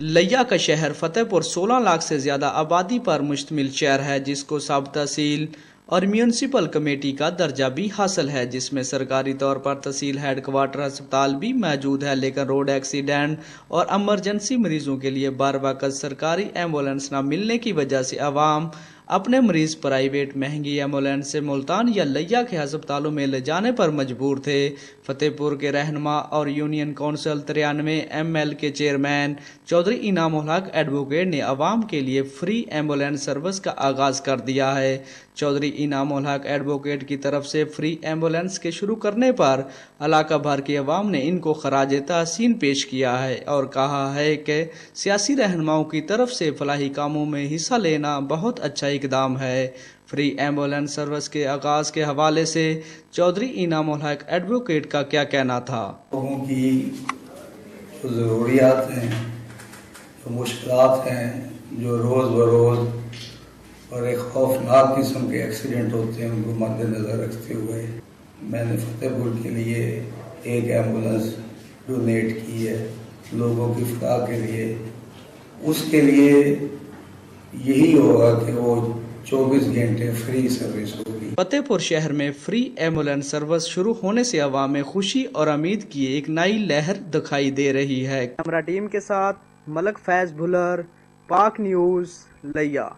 لیا کا شہر فتح پور 16 لاکھ سے زیادہ آبادی پر مشتمل شہر ہے، جس کو سب تحصیل اور میونسپل کمیٹی کا درجہ بھی حاصل ہے، جس میں سرکاری طور پر تحصیل ہیڈ کوارٹر ہسپتال بھی موجود ہے، لیکن روڈ ایکسیڈنٹ اور ایمرجنسی مریضوں کے لیے بر وقت سرکاری ایمبولینس نہ ملنے کی وجہ سے عوام اپنے مریض پرائیویٹ مہنگی ایمبولینس سے ملتان یا لیا کے ہسپتالوں میں لے جانے پر مجبور تھے۔ فتح پور کے رہنما اور یونین کونسل 93 ML کے چیئرمین چودھری انعام الحق ایڈوکیٹ نے عوام کے لیے فری ایمبولینس سروس کا آغاز کر دیا ہے۔ چودھری انعام الحق ایڈوکیٹ کی طرف سے فری ایمبولینس کے شروع کرنے پر علاقہ بھر کے عوام نے ان کو خراج تحسین پیش کیا ہے اور کہا ہے کہ سیاسی رہنماؤں کی طرف سے فلاحی کاموں میں حصہ لینا بہت اچھا اقدام ہے۔ فری ایمبولینس سروس کے آغاز کے حوالے سے چودھری انعام الحق ایڈوکیٹ کا کیا کہنا تھا؟ لوگوں کی جو ضروریات ہیں، جو مشکلات ہیں، جو روز بروز اور ایک خوفناک قسم کے ایکسیڈنٹ ہوتے ہیں، ان کو مد نظر رکھتے ہوئے میں نے فتح پور کے لیے ایک ایمبولینس ڈونیٹ کی ہے لوگوں کی فلاح کے لیے۔ اس کے لیے یہی ہوگا کہ وہ 24 گھنٹے فری سروس ہوگی۔ فتح پور شہر میں فری ایمبولینس سروس شروع ہونے سے عوام میں خوشی اور امید کی ایک نئی لہر دکھائی دے رہی ہے۔ کیمرہ ٹیم کے ساتھ ملک فیض بھلر، پاک نیوز، لیا۔